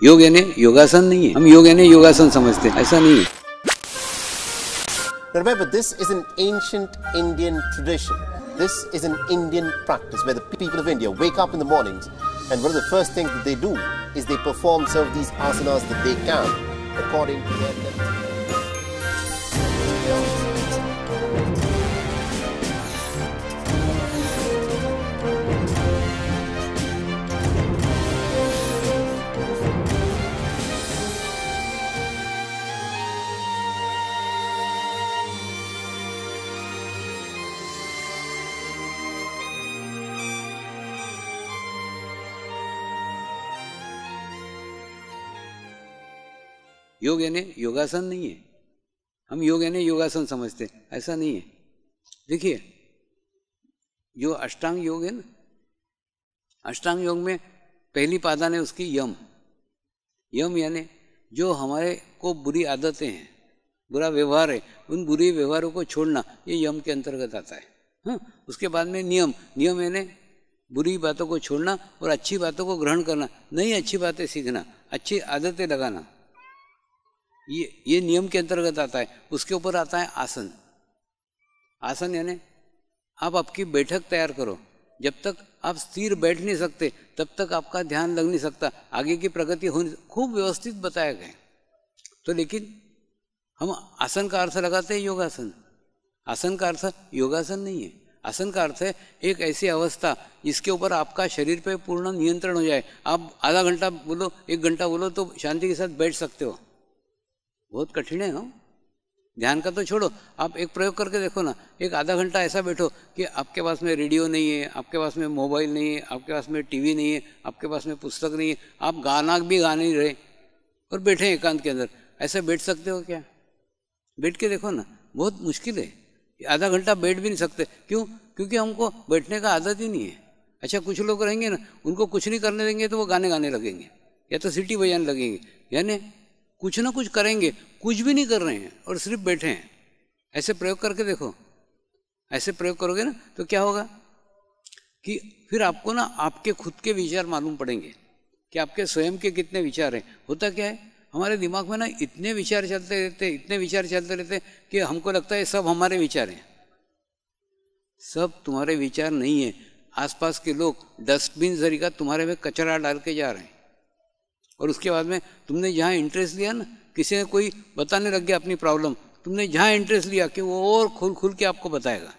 योग यानी योगासन नहीं है, हम योग यानी योगासन समझते हैं, ऐसा नहीं है। Remember, this is an ancient Indian tradition. This is an Indian practice where the people of India wake up in the mornings and one of the first things that they do is they perform some of these asanas that they can according to their level. योग यानी योगासन नहीं है, हम योग यानी योगासन समझते हैं, ऐसा नहीं है। देखिए, जो अष्टांग योग है ना, अष्टांग योग में पहली पादान है उसकी यम। यम यानी जो हमारे को बुरी आदतें हैं, बुरा व्यवहार है, उन बुरे व्यवहारों को छोड़ना, ये यम के अंतर्गत आता है। हाँ, उसके बाद में नियम। नियम यानी बुरी बातों को छोड़ना और अच्छी बातों को ग्रहण करना, नई अच्छी बातें सीखना, अच्छी आदतें लगाना, ये नियम के अंतर्गत आता है। उसके ऊपर आता है आसन। आसन यानी आप आपकी बैठक तैयार करो। जब तक आप स्थिर बैठ नहीं सकते तब तक आपका ध्यान लग नहीं सकता, आगे की प्रगति हो, खूब व्यवस्थित बताया गया। तो लेकिन हम आसन का अर्थ लगाते हैं योगासन। आसन का अर्थ योगासन नहीं है। आसन का अर्थ है एक ऐसी अवस्था जिसके ऊपर आपका शरीर पे पूर्ण नियंत्रण हो जाए। आप आधा घंटा बोलो, 1 घंटा बोलो तो शांति के साथ बैठ सकते हो। बहुत कठिन है। हो, ध्यान का तो छोड़ो, आप एक प्रयोग करके देखो ना। एक आधा घंटा ऐसा बैठो कि आपके पास में रेडियो नहीं है, आपके पास में मोबाइल नहीं है, आपके पास में टीवी नहीं है, आपके पास में पुस्तक नहीं है, आप गाना भी गा नहीं रहे और बैठे एकांत के अंदर। ऐसे बैठ सकते हो क्या? बैठ के देखो ना, बहुत मुश्किल है। आधा घंटा बैठ भी नहीं सकते। क्यों? क्योंकि हमको बैठने का आदत ही नहीं है। अच्छा, कुछ लोग रहेंगे ना, उनको कुछ नहीं करने देंगे तो वो गाने गाने लगेंगे या तो सीटी बजाने लगेंगे, यानी कुछ ना कुछ करेंगे। कुछ भी नहीं कर रहे हैं और सिर्फ बैठे हैं। ऐसे प्रयोग करके देखो। ऐसे प्रयोग करोगे ना तो क्या होगा कि फिर आपको ना आपके खुद के विचार मालूम पड़ेंगे कि आपके स्वयं के कितने विचार हैं। होता क्या है, हमारे दिमाग में ना इतने विचार चलते रहते, इतने विचार चलते रहते कि हमको लगता है सब हमारे विचार हैं। सब तुम्हारे विचार नहीं है। आसपास के लोग डस्टबिन जरिए तुम्हारे में कचरा डाल के जा रहे हैं और उसके बाद में तुमने जहाँ इंटरेस्ट लिया ना, किसी ने कोई बताने लग गया अपनी प्रॉब्लम, तुमने जहाँ इंटरेस्ट लिया कि वो और खुल के आपको बताएगा।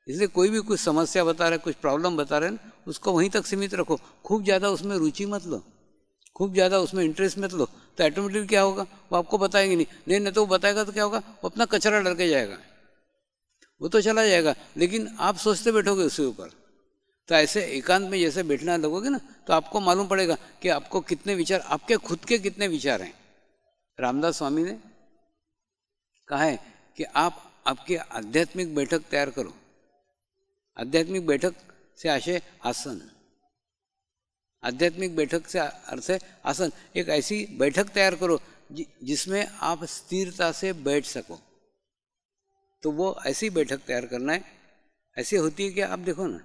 इसलिए कोई भी कुछ समस्या बता रहा है, कुछ प्रॉब्लम बता रहे हैं ना, उसको वहीं तक सीमित रखो। खूब ज़्यादा उसमें रुचि मत लो, खूब ज़्यादा उसमें इंटरेस्ट मत लो, तो ऑटोमेटिकली क्या होगा, वो आपको बताएंगे नहीं तो वो बताएगा तो क्या होगा, वो अपना कचरा डर के जाएगा, वो तो चला जाएगा, लेकिन आप सोचते बैठोगे उसके ऊपर। तो ऐसे एकांत में जैसे बैठना लगोगे ना तो आपको मालूम पड़ेगा कि आपको कितने विचार, आपके खुद के कितने विचार हैं। रामदास स्वामी ने कहा है कि आप आपकी आध्यात्मिक बैठक तैयार करो। आध्यात्मिक बैठक से आशय आसन। आध्यात्मिक बैठक से अर्थ है आसन। एक ऐसी बैठक तैयार करो जिसमें आप स्थिरता से बैठ सको। तो वो ऐसी बैठक तैयार करना है। ऐसी होती है कि आप देखो ना,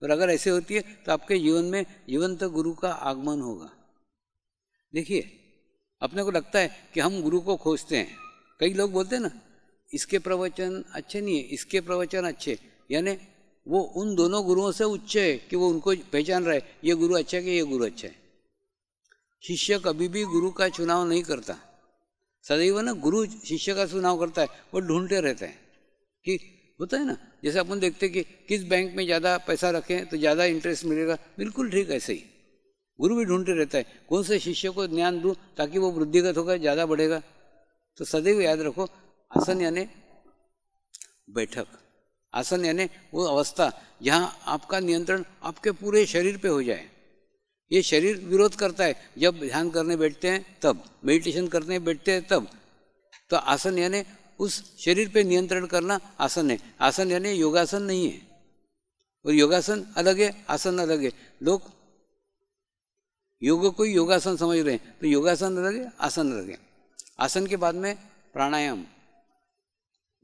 और अगर ऐसे होती है तो आपके जीवन में जीवंत गुरु का आगमन होगा। देखिए, अपने को लगता है कि हम गुरु को खोजते हैं। कई लोग बोलते हैं ना, इसके प्रवचन अच्छे नहीं है, इसके प्रवचन अच्छे, यानी वो उन दोनों गुरुओं से उच्च है कि वो उनको पहचान रहा है, ये गुरु अच्छा है कि ये गुरु अच्छा है। शिष्य कभी भी गुरु का चुनाव नहीं करता। सदैव ना गुरु शिष्य का चुनाव करता है। वो ढूंढते रहते हैं कि होता है ना, जैसे अपन देखते हैं कि किस बैंक में ज़्यादा पैसा रखें तो ज़्यादा इंटरेस्ट मिलेगा। बिल्कुल ठीक ऐसे ही गुरु भी ढूंढते रहता है, कौन से शिष्य को ज्ञान दूं ताकि वो वृद्धिगत होगा, ज़्यादा बढ़ेगा। तो सदैव याद रखो, आसन यानी बैठक। आसन यानी वो अवस्था जहाँ आपका नियंत्रण आपके पूरे शरीर पे हो जाए। ये शरीर विरोध करता है जब ध्यान करने बैठते हैं तब, मेडिटेशन करने बैठते हैं तब। तो आसन यानी उस शरीर पे नियंत्रण करना आसन है। आसन यानी योगासन नहीं है, और योगासन अलग है, आसन अलग है। लोग योग को योगासन समझ रहे हैं, तो योगासन अलग है, आसन अलग है। आसन के बाद में प्राणायाम।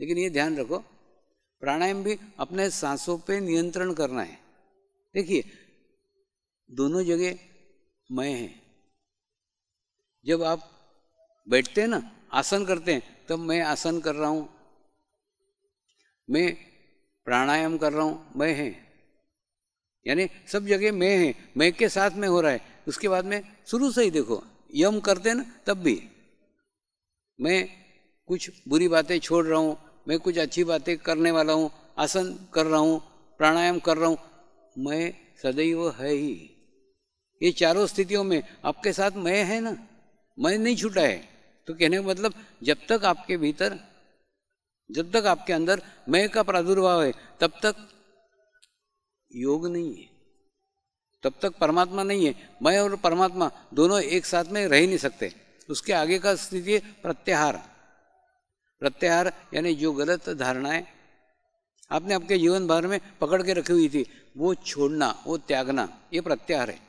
लेकिन ये ध्यान रखो, प्राणायाम भी अपने सांसों पे नियंत्रण करना है। देखिए, दोनों जगह मैं है। जब आप बैठते हैं ना, आसन करते हैं, तब मैं आसन कर रहा हूं, मैं प्राणायाम कर रहा हूं, मैं है, यानी सब जगह मैं है, मैं के साथ में हो रहा है। उसके बाद में शुरू से ही देखो, यम करते हैं ना, तब भी मैं कुछ बुरी बातें छोड़ रहा हूं, मैं कुछ अच्छी बातें करने वाला हूं, आसन कर रहा हूं, प्राणायाम कर रहा हूं, मैं सदैव है ही। ये चारों स्थितियों में आपके साथ मैं है ना, मैं नहीं छूटा है। तो कहने का मतलब जब तक आपके भीतर, जब तक आपके अंदर मैं का प्रादुर्भाव है, तब तक योग नहीं है, तब तक परमात्मा नहीं है। मैं और परमात्मा दोनों एक साथ में रह ही नहीं सकते। उसके आगे का स्थिति है प्रत्याहार। प्रत्याहार यानी जो गलत धारणाएं आपने आपके जीवन भर में पकड़ के रखी हुई थी, वो छोड़ना, वो त्यागना, ये प्रत्याहार है।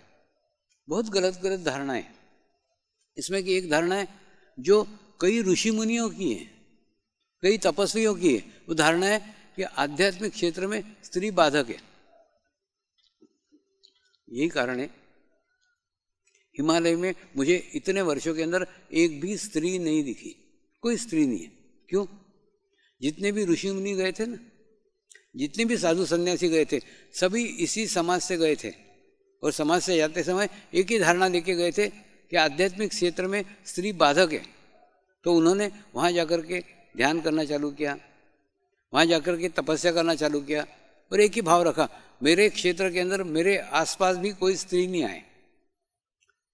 बहुत गलत गलत धारणाएं इसमें की एक धारणा है जो कई ऋषि मुनियों की है, कई तपस्वियों की है। वो धारणा है कि आध्यात्मिक क्षेत्र में स्त्री बाधक है। यही कारण है हिमालय में मुझे इतने वर्षों के अंदर एक भी स्त्री नहीं दिखी, कोई स्त्री नहीं है। क्यों? जितने भी ऋषि मुनि गए थे ना, जितने भी साधु सन्यासी गए थे, सभी इसी समाज से गए थे। और समाज से जाते समय एक ही धारणा लेके गए थे कि आध्यात्मिक क्षेत्र में स्त्री बाधक है। तो उन्होंने वहाँ जाकर के ध्यान करना चालू किया, वहाँ जाकर के तपस्या करना चालू किया, और एक ही भाव रखा, मेरे क्षेत्र के अंदर मेरे आसपास भी कोई स्त्री नहीं आए।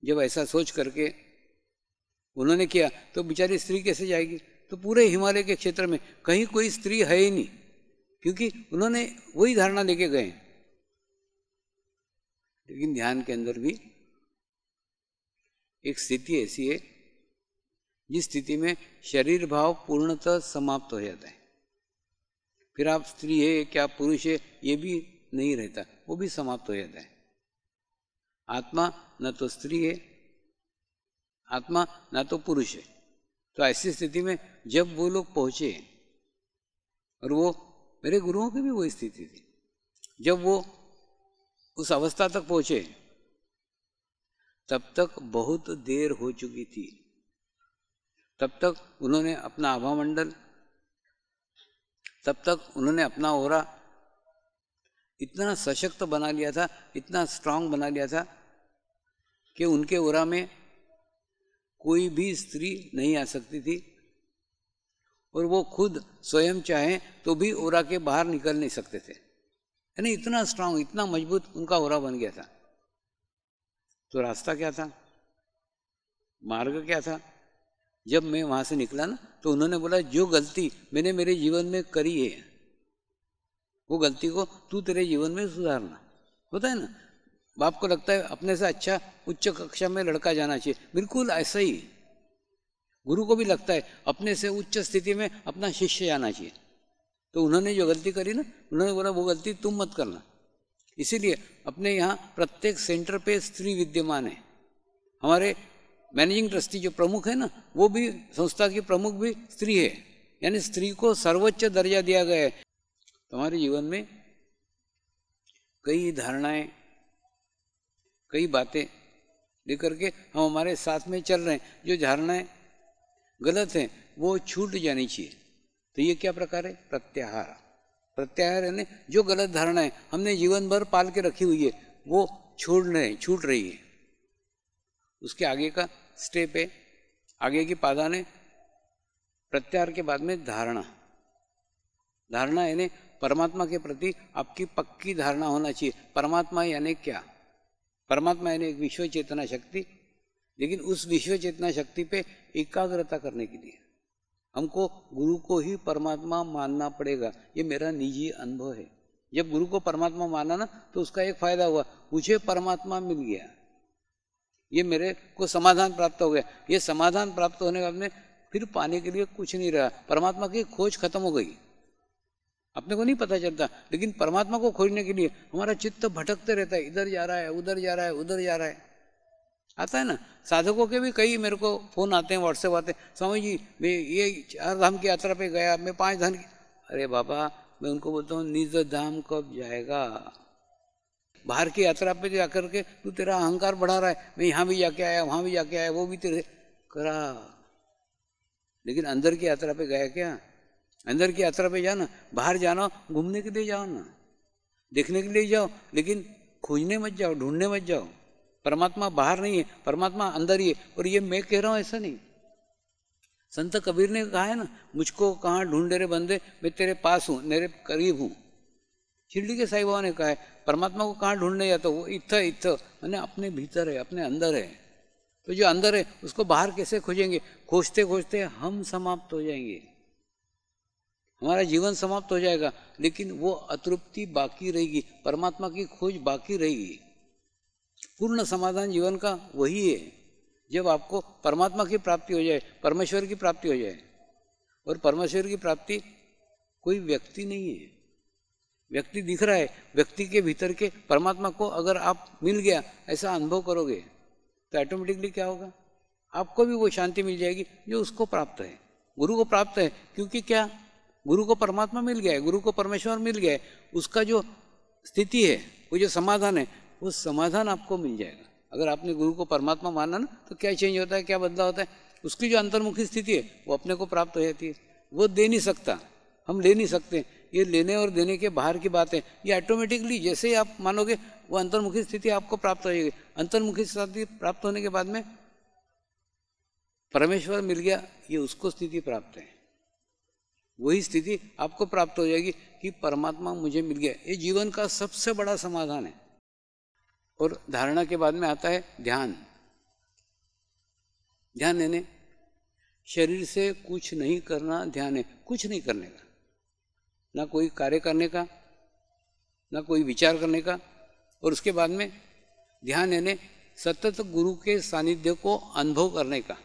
जब ऐसा सोच करके उन्होंने किया तो बेचारी स्त्री कैसे जाएगी? तो पूरे हिमालय के क्षेत्र में कहीं कोई स्त्री है ही नहीं, क्योंकि उन्होंने वही धारणा लेके गए। लेकिन ध्यान के अंदर भी एक स्थिति ऐसी है जिस स्थिति में शरीर भाव पूर्णतः समाप्त हो जाता है। फिर आप स्त्री है क्या पुरुष है ये भी नहीं रहता, वो भी समाप्त हो जाता है। आत्मा न तो स्त्री है, आत्मा न तो पुरुष है। तो ऐसी स्थिति में जब वो लोग पहुंचे, और वो मेरे गुरुओं की भी वही स्थिति थी, जब वो उस अवस्था तक पहुंचे तब तक बहुत देर हो चुकी थी। तब तक उन्होंने अपना आभा मंडल, तब तक उन्होंने अपना ओरा इतना सशक्त बना लिया था, इतना स्ट्रांग बना लिया था कि उनके ओरा में कोई भी स्त्री नहीं आ सकती थी, और वो खुद स्वयं चाहे तो भी ओरा के बाहर निकल नहीं सकते थे। यानी इतना स्ट्रांग, इतना मजबूत उनका ओरा बन गया था। तो रास्ता क्या था, मार्ग क्या था? जब मैं वहां से निकला ना, तो उन्होंने बोला जो गलती मैंने मेरे जीवन में करी है, वो गलती को तू तेरे जीवन में सुधारना। होता है ना, बाप को लगता है अपने से अच्छा उच्च कक्षा में लड़का जाना चाहिए, बिल्कुल ऐसा ही गुरु को भी लगता है अपने से उच्च स्थिति में अपना शिष्य जाना चाहिए। तो उन्होंने जो गलती करी ना, उन्होंने बोला वो गलती तुम मत करना। इसीलिए अपने यहाँ प्रत्येक सेंटर पे स्त्री विद्यमान है। हमारे मैनेजिंग ट्रस्टी जो प्रमुख है ना, वो भी संस्था की प्रमुख भी स्त्री है, यानी स्त्री को सर्वोच्च दर्जा दिया गया है। तुम्हारे जीवन में कई धारणाएं, कई बातें लेकर के हम हमारे साथ में चल रहे हैं। जो धारणाएं गलत हैं वो छूट जानी चाहिए। तो ये क्या प्रकार है? प्रत्याहार। प्रत्याहार यानी जो गलत धारणाएं हमने जीवन भर पाल के रखी हुई है वो छूट रही है। उसके आगे का स्टेप है, आगे की पादान है प्रत्याहार के बाद में धारणा। धारणा यानी परमात्मा के प्रति आपकी पक्की धारणा होना चाहिए। परमात्मा यानी क्या? परमात्मा यानी एक विश्व चेतना शक्ति, लेकिन उस विश्व चेतना शक्ति पे एकाग्रता करने के लिए हमको गुरु को ही परमात्मा मानना पड़ेगा। ये मेरा निजी अनुभव है। जब गुरु को परमात्मा माना ना, तो उसका एक फायदा हुआ, मुझे परमात्मा मिल गया, ये मेरे को समाधान प्राप्त हो गया। ये समाधान प्राप्त होने के बाद में फिर पाने के लिए कुछ नहीं रहा, परमात्मा की खोज खत्म हो गई। अपने को नहीं पता चलता, लेकिन परमात्मा को खोजने के लिए हमारा चित्त भटकते रहता है, इधर जा रहा है, उधर जा रहा है, उधर जा रहा है। आता है ना, साधकों के भी कई मेरे को फोन आते हैं, व्हाट्सएप आते हैं, स्वामी जी मैं ये 4 धाम की यात्रा पे गया, मैं 5 धाम की। अरे बाबा, मैं उनको बोलता हूँ निज धाम कब जाएगा? बाहर की यात्रा पे जाकर के तू तेरा अहंकार बढ़ा रहा है, मैं यहाँ भी जाके आया, वहाँ भी जाके आया, वो भी तेरे करा, लेकिन अंदर की यात्रा पे गया क्या? अंदर की यात्रा पे जाना, बाहर जाना घूमने के लिए जाओ ना, देखने के लिए जाओ, लेकिन खोजने मत जाओ, ढूंढने मत जाओ। परमात्मा बाहर नहीं है, परमात्मा अंदर ही है। और ये मैं कह रहा हूं, ऐसा नहीं। संत कबीर ने कहा है ना, मुझको कहाँ ढूंढे रे बंदे, मैं तेरे पास हूँ, मेरे करीब हूँ। शिरडी के साईं बाबा ने कहा है, परमात्मा को कहाँ ढूंढने जाता, वो इत्थ मैंने अपने भीतर है, अपने अंदर है। तो जो अंदर है उसको बाहर कैसे खोजेंगे? खोजते खोजते हम समाप्त हो जाएंगे, हमारा जीवन समाप्त हो जाएगा, लेकिन वो अतृप्ति बाकी रहेगी, परमात्मा की खोज बाकी रहेगी। पूर्ण समाधान जीवन का वही है जब आपको परमात्मा की प्राप्ति हो जाए, परमेश्वर की प्राप्ति हो जाए। और परमेश्वर की प्राप्ति कोई व्यक्ति नहीं है। व्यक्ति दिख रहा है, व्यक्ति के भीतर के परमात्मा को अगर आप मिल गया, ऐसा अनुभव करोगे, तो ऑटोमेटिकली क्या होगा? आपको भी वो शांति मिल जाएगी जो उसको प्राप्त है, गुरु को प्राप्त है। क्योंकि क्या? गुरु को परमात्मा मिल गया है, गुरु को परमेश्वर मिल गया है। उसका जो स्थिति है, वो जो समाधान है, वो समाधान आपको मिल जाएगा। अगर आपने गुरु को परमात्मा माना ना, तो क्या चेंज होता है, क्या बदलाव होता है? उसकी जो अंतर्मुखी स्थिति है वो अपने को प्राप्त हो जाती है। वो दे नहीं सकता, हम ले नहीं सकते। ये लेने और देने के बाहर की बात है। ये ऑटोमेटिकली जैसे ही आप मानोगे, वो अंतर्मुखी स्थिति आपको प्राप्त हो जाएगी। अंतर्मुखी स्थिति प्राप्त होने के बाद में परमेश्वर मिल गया, ये उसको स्थिति प्राप्त है। वही स्थिति आपको प्राप्त हो जाएगी कि परमात्मा मुझे मिल गया। ये जीवन का सबसे बड़ा समाधान है। और धारणा के बाद में आता है ध्यान। ध्यान यानी शरीर से कुछ नहीं करना, ध्यान है कुछ नहीं करने का, ना कोई कार्य करने का, ना कोई विचार करने का। और उसके बाद में ध्यान यानी सतत गुरु के सानिध्य को अनुभव करने का।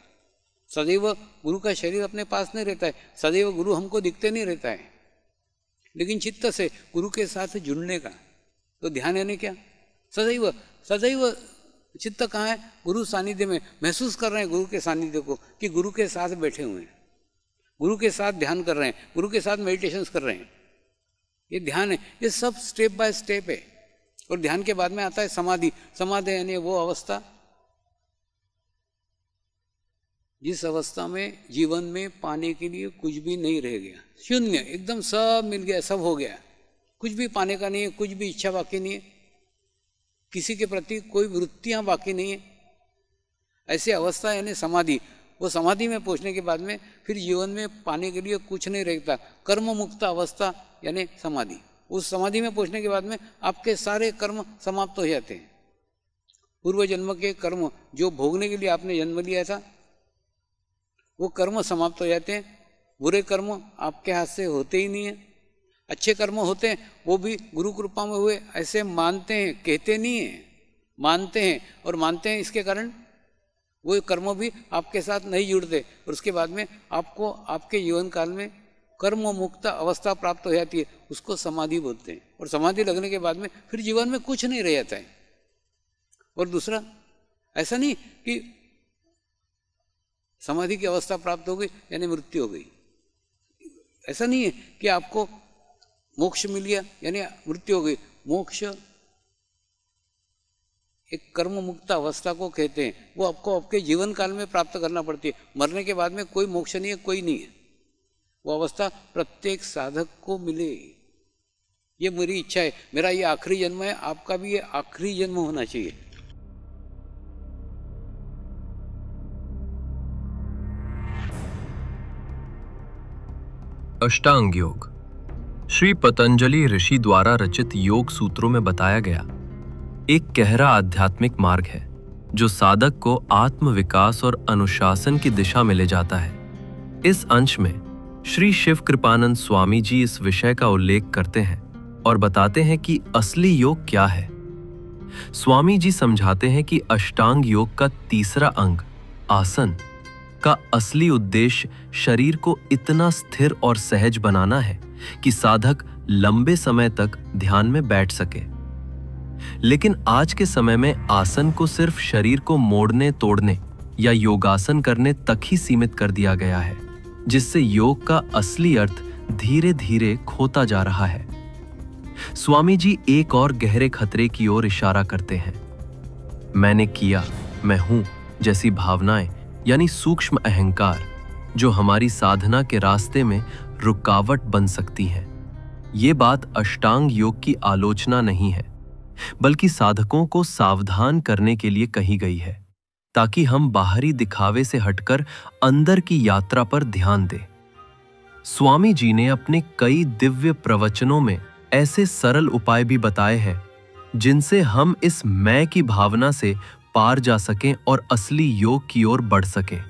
सदैव गुरु का शरीर अपने पास नहीं रहता है, सदैव गुरु हमको दिखते नहीं रहता है, लेकिन चित्त से गुरु के साथ जुड़ने का। तो ध्यान यानी क्या? सदैव सदैव चित्त कहाँ है? गुरु सानिध्य में। महसूस कर रहे हैं गुरु के सानिध्य को, कि गुरु के साथ बैठे हुए हैं, गुरु के साथ ध्यान कर रहे हैं, गुरु के साथ मेडिटेशन कर रहे हैं। ये ध्यान है। ये सब स्टेप बाय स्टेप है। और ध्यान के बाद में आता है समाधि। समाधि यानी वो अवस्था जिस अवस्था में जीवन में पाने के लिए कुछ भी नहीं रह गया, शून्य, एकदम सब मिल गया, सब हो गया, कुछ भी पाने का नहीं है, कुछ भी इच्छा बाकी नहीं है, किसी के प्रति कोई वृत्तियां बाकी नहीं है। ऐसी अवस्था यानी समाधि। वो समाधि में पहुंचने के बाद में फिर जीवन में पाने के लिए कुछ नहीं रहता। कर्म मुक्त अवस्था यानी समाधि। उस समाधि में पहुंचने के बाद में आपके सारे कर्म समाप्त हो जाते हैं। पूर्व जन्म के कर्म जो भोगने के लिए आपने जन्म लिया था, वो कर्म समाप्त हो जाते हैं। बुरे कर्म आपके हाथ से होते ही नहीं है। अच्छे कर्म होते हैं, वो भी गुरु कृपा में हुए, ऐसे मानते हैं, कहते नहीं हैं, मानते हैं। और मानते हैं इसके कारण वो कर्म भी आपके साथ नहीं जुड़ते। और उसके बाद में आपको आपके जीवन काल में कर्म मुक्त अवस्था प्राप्त हो जाती है, उसको समाधि बोलते हैं। और समाधि लगने के बाद में फिर जीवन में कुछ नहीं रह जाता है। और दूसरा, ऐसा नहीं कि समाधि की अवस्था प्राप्त हो गई यानी मृत्यु हो गई। ऐसा नहीं है कि आपको मोक्ष मिल गया यानी मृत्यु हो गई। मोक्ष एक कर्म मुक्त अवस्था को कहते हैं। वो आपको आपके जीवन काल में प्राप्त करना पड़ती है। मरने के बाद में कोई मोक्ष नहीं है, कोई नहीं है। वो अवस्था प्रत्येक साधक को मिले। ये मेरी इच्छा है, मेरा ये आखिरी जन्म है, आपका भी ये आखिरी जन्म होना चाहिए। अष्टांग योग श्री पतंजलि ऋषि द्वारा रचित योग सूत्रों में बताया गया एक गहरा आध्यात्मिक मार्ग है जो साधक को आत्म विकास और अनुशासन की दिशा में ले जाता है। इस अंश में श्री शिव कृपानंद स्वामी जी इस विषय का उल्लेख करते हैं और बताते हैं कि असली योग क्या है। स्वामी जी समझाते हैं कि अष्टांग योग का तीसरा अंग आसन का असली उद्देश्य शरीर को इतना स्थिर और सहज बनाना है कि साधक लंबे समय तक ध्यान में बैठ सके। लेकिन आज के समय में आसन को सिर्फ शरीर को मोड़ने तोड़ने या योगासन करने तक ही सीमित कर दिया गया है, जिससे योग का असली अर्थ धीरे धीरे खोता जा रहा है। स्वामी जी एक और गहरे खतरे की ओर इशारा करते हैं। मैंने किया, मैं हूं जैसी भावनाएं यानी सूक्ष्म अहंकार, जो हमारी साधना के रास्ते में रुकावट बन सकती हैं। ये बात अष्टांग योग की आलोचना नहीं है, बल्कि साधकों को सावधान करने के लिए कही गई है, ताकि हम बाहरी दिखावे से हटकर अंदर की यात्रा पर ध्यान दें। स्वामी जी ने अपने कई दिव्य प्रवचनों में ऐसे सरल उपाय भी बताए हैं, जिनसे हम इस मैं की भावना से पार जा सकें और असली योग की ओर बढ़ सकें।